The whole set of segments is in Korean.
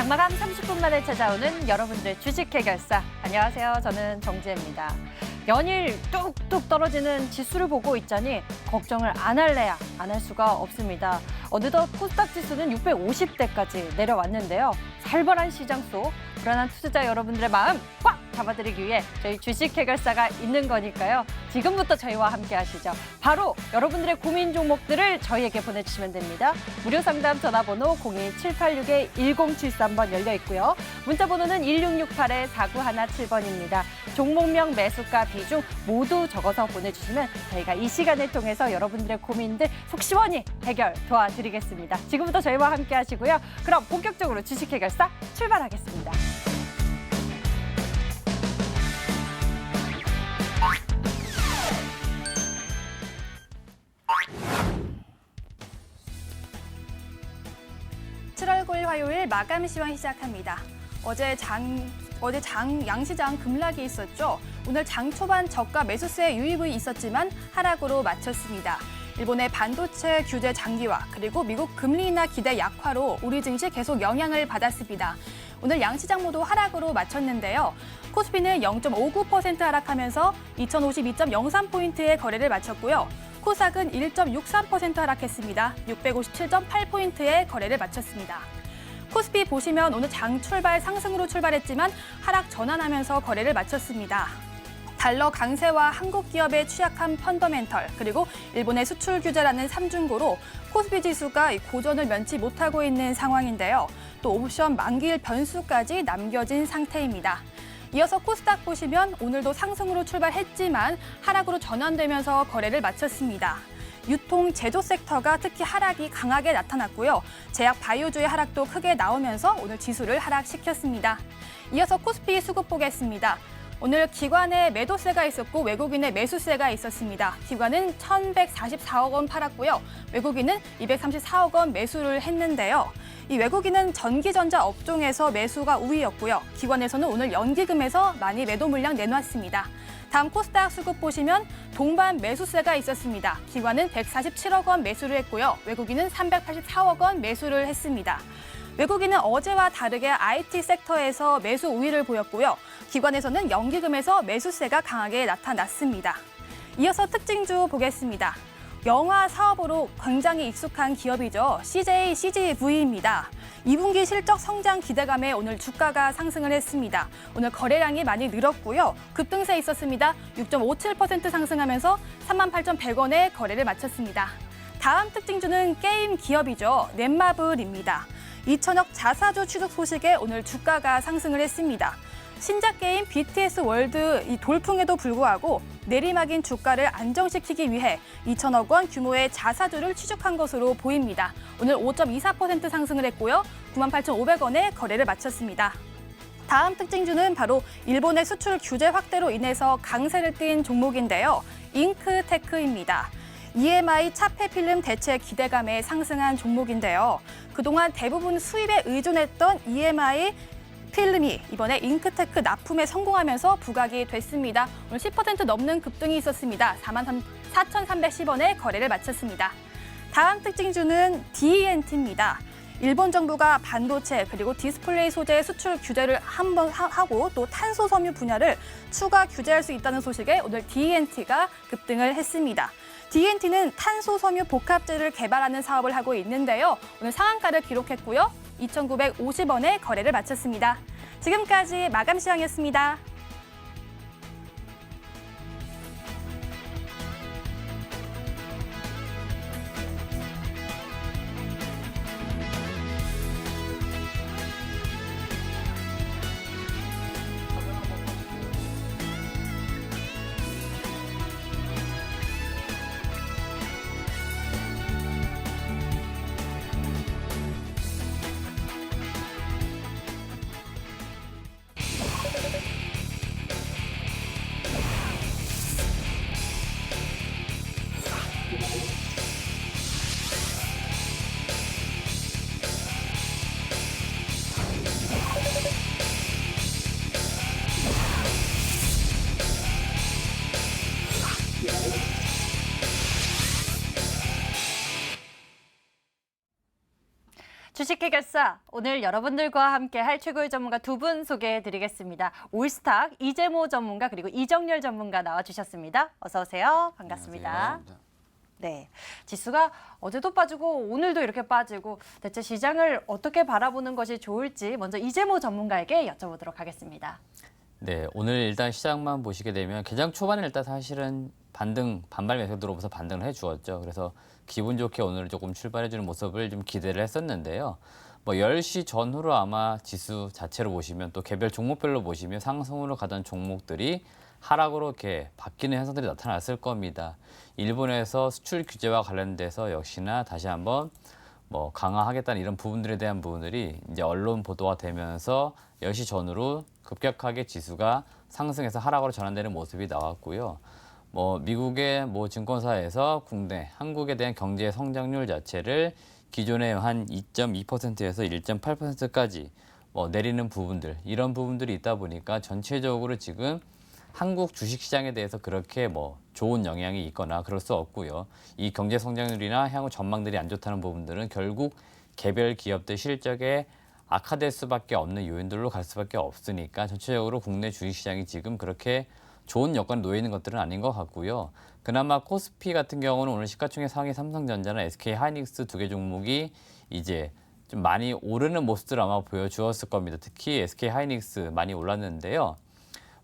장마감 30분 만에 찾아오는 여러분들의 주식 해결사. 안녕하세요. 저는 정지혜입니다. 연일 뚝뚝 떨어지는 지수를 보고 있자니 걱정을 안 할래야 안 할 수가 없습니다. 어느덧 코스닥 지수는 650대까지 내려왔는데요. 살벌한 시장 속 불안한 투자자 여러분들의 마음 꽉 잡아드리기 위해 저희 주식 해결사가 있는 거니까요. 지금부터 저희와 함께 하시죠. 바로 여러분들의 고민 종목들을 저희에게 보내주시면 됩니다. 무료 상담 전화번호 02786-1073번 열려 있고요. 문자 번호는 1668-4917번입니다. 종목명, 매수가, 비중 모두 적어서 보내주시면 저희가 이 시간을 통해서 여러분들의 고민들 속 시원히 해결 도와드리겠습니다. 지금부터 저희와 함께 하시고요. 그럼 본격적으로 주식 해결사 출발하겠습니다. (7월 9일) 화요일 마감 시황 시작합니다. 어제 양시장 급락이 있었죠. 오늘 장 초반 저가 매수세 유입이 있었지만 하락으로 마쳤습니다. 일본의 반도체 규제 장기화 그리고 미국 금리 인하 기대 약화로 우리 증시 계속 영향을 받았습니다. 오늘 양시장 모두 하락으로 마쳤는데요. 코스피는 0.59% 하락하면서 2052.03포인트의 거래를 마쳤고요. 코스닥은 1.63% 하락했습니다. 657.8포인트의 거래를 마쳤습니다. 코스피 보시면 오늘 장 출발 상승으로 출발했지만 하락 전환하면서 거래를 마쳤습니다. 달러 강세와 한국 기업의 취약한 펀더멘털 그리고 일본의 수출 규제라는 삼중고로 코스피 지수가 고전을 면치 못하고 있는 상황인데요. 또 옵션 만기일 변수까지 남겨진 상태입니다. 이어서 코스닥 보시면 오늘도 상승으로 출발했지만 하락으로 전환되면서 거래를 마쳤습니다. 유통, 제조 섹터가 특히 하락이 강하게 나타났고요. 제약, 바이오주의 하락도 크게 나오면서 오늘 지수를 하락시켰습니다. 이어서 코스피 수급 보겠습니다. 오늘 기관의 매도세가 있었고 외국인의 매수세가 있었습니다. 기관은 1,144억 원 팔았고요. 외국인은 234억 원 매수를 했는데요. 이 외국인은 전기전자 업종에서 매수가 우위였고요. 기관에서는 오늘 연기금에서 많이 매도 물량 내놨습니다. 다음 코스닥 수급 보시면 동반 매수세가 있었습니다. 기관은 147억 원 매수를 했고요. 외국인은 384억 원 매수를 했습니다. 외국인은 어제와 다르게 IT 섹터에서 매수 우위를 보였고요. 기관에서는 연기금에서 매수세가 강하게 나타났습니다. 이어서 특징주 보겠습니다. 영화 사업으로 굉장히 익숙한 기업이죠. CJCGV입니다. 2분기 실적 성장 기대감에 오늘 주가가 상승을 했습니다. 오늘 거래량이 많이 늘었고요. 급등세 있었습니다. 6.57% 상승하면서 38,100원에 거래를 마쳤습니다. 다음 특징주는 게임 기업이죠. 넷마블입니다. 2천억 자사주 취득 소식에 오늘 주가가 상승을 했습니다. 신작 게임 BTS 월드 이 돌풍에도 불구하고 내리막인 주가를 안정시키기 위해 2천억 원 규모의 자사주를 취득한 것으로 보입니다. 오늘 5.24% 상승을 했고요. 98,500원에 거래를 마쳤습니다. 다음 특징주는 바로 일본의 수출 규제 확대로 인해서 강세를 띈 종목인데요. 잉크테크입니다. EMI 차폐 필름 대체 기대감에 상승한 종목인데요. 그동안 대부분 수입에 의존했던 EMI 필름이 이번에 잉크테크 납품에 성공하면서 부각이 됐습니다. 오늘 10% 넘는 급등이 있었습니다. 44,310원에 거래를 마쳤습니다. 다음 특징주는 DNT입니다. 일본 정부가 반도체 그리고 디스플레이 소재 수출 규제를 한번 하고 또 탄소 섬유 분야를 추가 규제할 수 있다는 소식에 오늘 DNT가 급등을 했습니다. DNT는 탄소 섬유 복합재를 개발하는 사업을 하고 있는데요. 오늘 상한가를 기록했고요. 2,950원에 거래를 마쳤습니다. 지금까지 마감 시황이었습니다. 주식 해결사, 오늘 여러분들과 함께 할 최고의 전문가 두 분 소개해드리겠습니다. 올스탁 이재모 전문가 그리고 이정열 전문가 나와주셨습니다. 어서 오세요. 반갑습니다. 안녕하세요. 네, 지수가 어제도 빠지고 오늘도 이렇게 빠지고 대체 시장을 어떻게 바라보는 것이 좋을지 먼저 이재모 전문가에게 여쭤보도록 하겠습니다. 네, 오늘 일단 시장만 보시게 되면 개장 초반에 일단 사실은 반발 매수 들어오면서 반등을 해주었죠. 그래서 기분 좋게 오늘 조금 출발해주는 모습을 좀 기대를 했었는데요. 뭐 10시 전후로 아마 지수 자체로 보시면 또 개별 종목별로 보시면 상승으로 가던 종목들이 하락으로 이렇게 바뀌는 현상들이 나타났을 겁니다. 일본에서 수출 규제와 관련돼서 역시나 다시 한번 뭐 강화하겠다는 이런 부분들에 대한 부분들이 이제 언론 보도가 되면서 10시 전후로 급격하게 지수가 상승해서 하락으로 전환되는 모습이 나왔고요. 뭐 미국의 뭐 증권사에서 국내 한국에 대한 경제 성장률 자체를 기존에 한 2.2%에서 1.8%까지 뭐 내리는 부분들 이런 부분들이 있다 보니까 전체적으로 지금 한국 주식시장에 대해서 그렇게 뭐 좋은 영향이 있거나 그럴 수 없고요. 이 경제 성장률이나 향후 전망들이 안 좋다는 부분들은 결국 개별 기업들 실적에 악화될 수밖에 없는 요인들로 갈 수밖에 없으니까 전체적으로 국내 주식시장이 지금 그렇게 좋은 여건에 놓여 있는 것들은 아닌 것 같고요. 그나마 코스피 같은 경우는 오늘 시가총액 상위 삼성전자나 SK하이닉스 두 개 종목이 이제 좀 많이 오르는 모습들 아마 보여주었을 겁니다. 특히 SK하이닉스 많이 올랐는데요.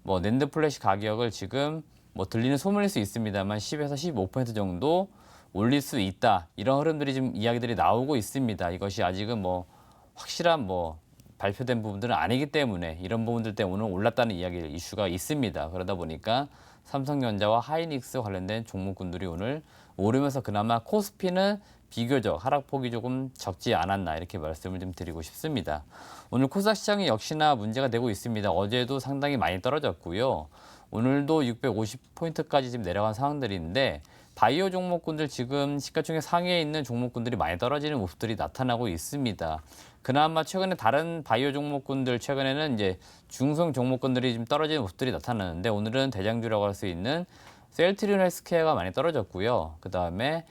뭐 낸드 플래시 가격을 지금 뭐 들리는 소문일 수 있습니다만 10에서 15% 정도 올릴 수 있다. 이런 흐름들이 지금 이야기들이 나오고 있습니다. 이것이 아직은 뭐 확실한 뭐 발표된 부분들은 아니기 때문에 이런 부분들 때문에 오늘 올랐다는 이슈가 있습니다. 그러다 보니까 삼성전자와 하이닉스 관련된 종목군들이 오늘 오르면서 그나마 코스피는 비교적 하락폭이 조금 적지 않았나 이렇게 말씀을 좀 드리고 싶습니다. 오늘 코스닥 시장이 역시나 문제가 되고 있습니다. 어제도 상당히 많이 떨어졌고요. 오늘도 650포인트까지 지금 내려간 상황들인데 바이오 종목군들 지금 시가총액 상위에 있는 종목군들이 많이 떨어지는 모습들이 나타나고 있습니다. 그나마 최근에 다른 바이오 종목군들 최근에는 이제 중성 종목군들이 좀 떨어지는 모습들이 나타나는데 오늘은 대장주라고 할 수 있는 셀트리온 헬스케어가 많이 떨어졌고요. 그 다음에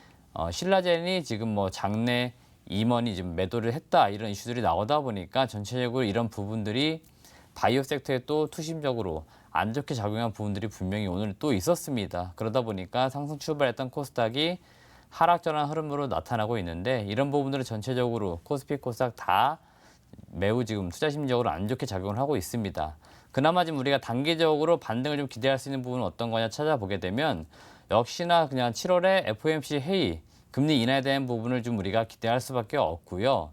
신라젠이 지금 뭐 장내 임원이 지금 매도를 했다 이런 이슈들이 나오다 보니까 전체적으로 이런 부분들이 바이오 섹터에 또 투심적으로 안 좋게 작용한 부분들이 분명히 오늘 또 있었습니다. 그러다 보니까 상승 출발했던 코스닥이 하락 전환 흐름으로 나타나고 있는데 이런 부분들은 전체적으로 코스피, 코스닥 다 매우 지금 투자 심리적으로 안 좋게 작용을 하고 있습니다. 그나마 지금 우리가 단기적으로 반등을 좀 기대할 수 있는 부분은 어떤 거냐 찾아보게 되면 역시나 그냥 7월에 FOMC 회의 금리 인하에 대한 부분을 좀 우리가 기대할 수밖에 없고요.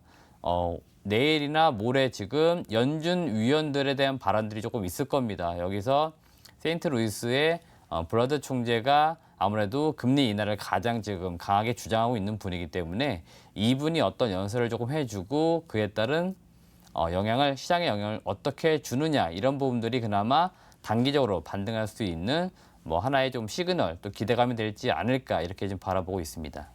내일이나 모레 지금 연준 위원들에 대한 발언들이 조금 있을 겁니다. 여기서 세인트루이스의 브라드 총재가 아무래도 금리 인하를 가장 지금 강하게 주장하고 있는 분이기 때문에 이분이 어떤 연설을 조금 해주고 그에 따른 시장에 영향을 어떻게 주느냐 이런 부분들이 그나마 단기적으로 반등할 수 있는 뭐 하나의 좀 시그널 또 기대감이 될지 않을까 이렇게 좀 바라보고 있습니다.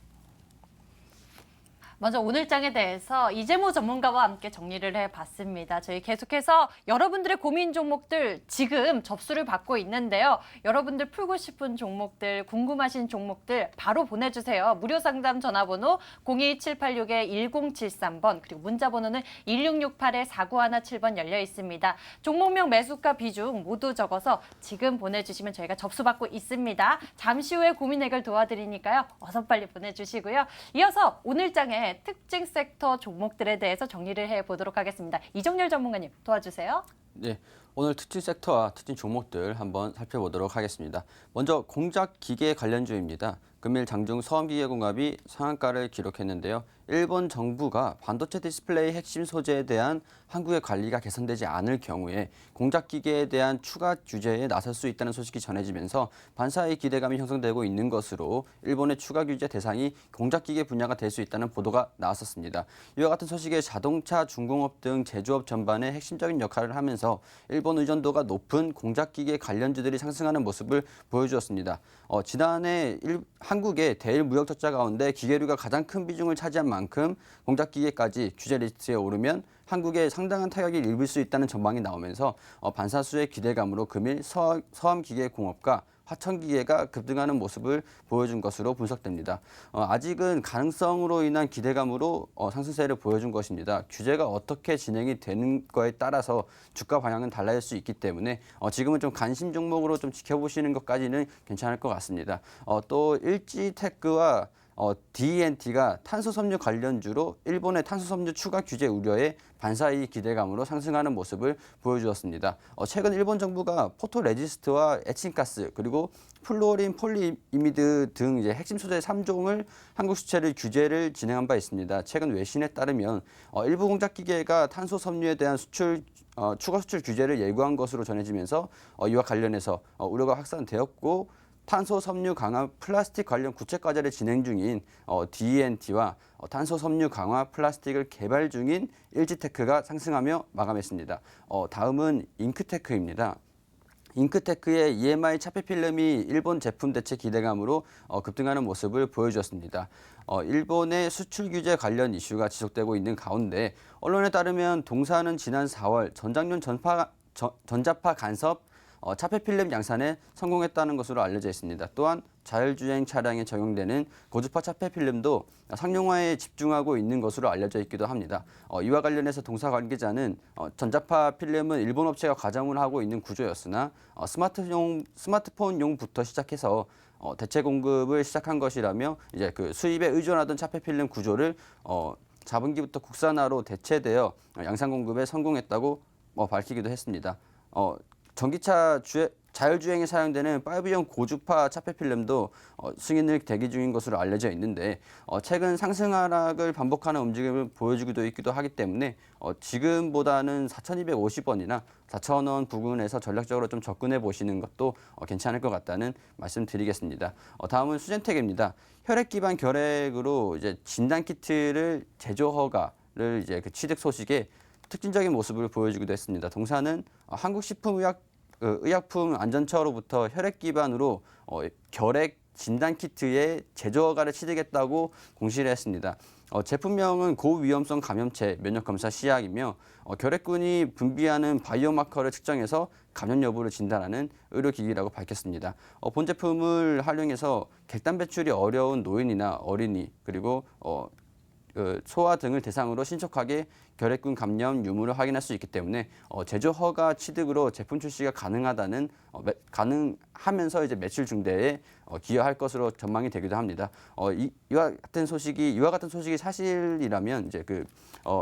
먼저 오늘 장에 대해서 이재모 전문가와 함께 정리를 해봤습니다. 저희 계속해서 여러분들의 고민 종목들 지금 접수를 받고 있는데요. 여러분들 풀고 싶은 종목들, 궁금하신 종목들 바로 보내주세요. 무료 상담 전화번호 02786-1073번 그리고 문자번호는 1668-4917번 열려 있습니다. 종목명 매수가 비중 모두 적어서 지금 보내주시면 저희가 접수받고 있습니다. 잠시 후에 고민 해결 도와드리니까요. 어서 빨리 보내주시고요. 이어서 오늘 장에 특징 섹터 종목들에 대해서 정리를 해보도록 하겠습니다. 이정열 전문가님 도와주세요. 네, 오늘 특징 섹터와 특징 종목들 한번 살펴보도록 하겠습니다. 먼저 공작 기계 관련주입니다. 금일 장중 서암기계공업이 상한가를 기록했는데요. 일본 정부가 반도체 디스플레이 핵심 소재에 대한 한국의 관리가 개선되지 않을 경우에 공작 기계에 대한 추가 규제에 나설 수 있다는 소식이 전해지면서 반사의 기대감이 형성되고 있는 것으로 일본의 추가 규제 대상이 공작 기계 분야가 될 수 있다는 보도가 나왔었습니다. 이와 같은 소식에 자동차, 중공업 등 제조업 전반에 핵심적인 역할을 하면서 일본 의존도가 높은 공작 기계 관련주들이 상승하는 모습을 보여주었습니다. 지난해 한국의 대일 무역 적자 가운데 기계류가 가장 큰 비중을 차지한 만큼 공작 기계까지 규제 리스트에 오르면 한국에 상당한 타격이 입을 수 있다는 전망이 나오면서 반사수의 기대감으로 금일 서암기계공업과 화천기계가 급등하는 모습을 보여준 것으로 분석됩니다. 아직은 가능성으로 인한 기대감으로 상승세를 보여준 것입니다. 규제가 어떻게 진행이 되는 거에 따라서 주가 방향은 달라질 수 있기 때문에 지금은 좀 관심 종목으로 좀 지켜보시는 것까지는 괜찮을 것 같습니다. 또 일지테크와 DNT가 탄소섬유 관련주로 일본의 탄소섬유 추가 규제 우려에 반사이 기대감으로 상승하는 모습을 보여주었습니다. 최근 일본 정부가 포토레지스트와 에칭가스 그리고 플루오린 폴리이미드 등 이제 핵심 소재 3종을 한국 수출을 규제를 진행한 바 있습니다. 최근 외신에 따르면 일부 공작 기계가 탄소 섬유에 대한 추가 수출 규제를 예고한 것으로 전해지면서 이와 관련해서 우려가 확산되었고 탄소 섬유 강화 플라스틱 관련 구체 과제를 진행 중인 DNT와 탄소 섬유 강화 플라스틱을 개발 중인 일지테크가 상승하며 마감했습니다. 다음은 잉크테크입니다. 잉크테크의 EMI 차폐필름이 일본 제품 대체 기대감으로 급등하는 모습을 보여주었습니다. 일본의 수출 규제 관련 이슈가 지속되고 있는 가운데 언론에 따르면 동사는 지난 4월 전장용 전자파 간섭 차폐필름 양산에 성공했다는 것으로 알려져 있습니다. 또한 자율주행 차량에 적용되는 고주파 차폐필름도 상용화에 집중하고 있는 것으로 알려져 있기도 합니다. 이와 관련해서 동사 관계자는 전자파 필름은 일본 업체가 가정을 하고 있는 구조였으나 스마트폰용부터 시작해서 대체 공급을 시작한 것이라며 이제 그 수입에 의존하던 차폐필름 구조를 자분기부터 국산화로 대체되어 양산 공급에 성공했다고 밝히기도 했습니다. 전기차 자율주행에 사용되는 5형 고주파 차폐필름도 승인을 대기 중인 것으로 알려져 있는데 최근 상승 하락을 반복하는 움직임을 보여주기도 있기도 하기 때문에 지금보다는 4,250원이나 4,000원 부근에서 전략적으로 좀 접근해 보시는 것도 괜찮을 것 같다는 말씀 드리겠습니다. 다음은 수젠텍입니다. 혈액 기반 결핵으로 이제 진단 키트를 제조 허가를 이제 그 취득 소식에 특징적인 모습을 보여주기도 했습니다. 동사는 한국식품의약품 안전처로부터 혈액 기반으로 결핵 진단 키트의 제조 허가를 취득했다고 공시를 했습니다. 제품명은 고위험성 감염체 면역검사 시약이며 결핵균이 분비하는 바이오마커를 측정해서 감염 여부를 진단하는 의료기기라고 밝혔습니다. 본 제품을 활용해서 객단 배출이 어려운 노인이나 어린이 그리고 소아 등을 대상으로 신속하게 결핵균 감염 유무를 확인할 수 있기 때문에 제조 허가 취득으로 제품 출시가 가능하면서 이제 매출 증대에 기여할 것으로 전망이 되기도 합니다. 이와 같은 소식이 사실이라면 이제 그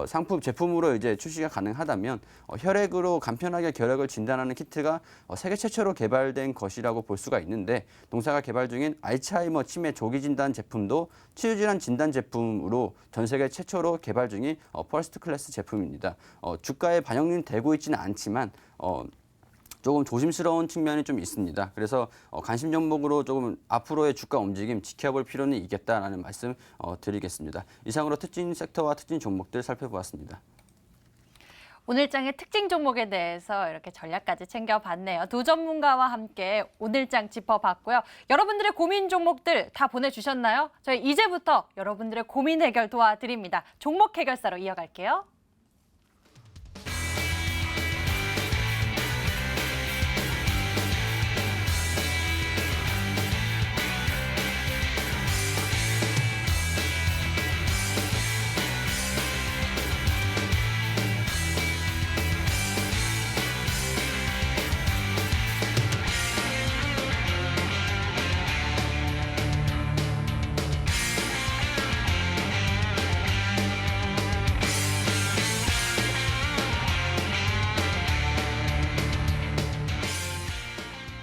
상품 제품으로 이제 출시가 가능하다면 혈액으로 간편하게 결핵을 진단하는 키트가 세계 최초로 개발된 것이라고 볼 수가 있는데 동사가 개발 중인 알츠하이머 치매 조기 진단 제품도 치유질환 진단 제품으로 전 세계 최초로 개발 중인 퍼스트 클래스 제품입니다. 주가에 반영이 되고 있지는 않지만 조금 조심스러운 측면이 좀 있습니다. 그래서 관심 종목으로 조금 앞으로의 주가 움직임 지켜볼 필요는 있겠다라는 말씀 드리겠습니다. 이상으로 특징 섹터와 특징 종목들 살펴보았습니다. 오늘장의 특징 종목에 대해서 이렇게 전략까지 챙겨봤네요. 두 전문가와 함께 오늘장 짚어봤고요. 여러분들의 고민 종목들 다 보내주셨나요? 저희 이제부터 여러분들의 고민 해결 도와드립니다. 종목 해결사로 이어갈게요.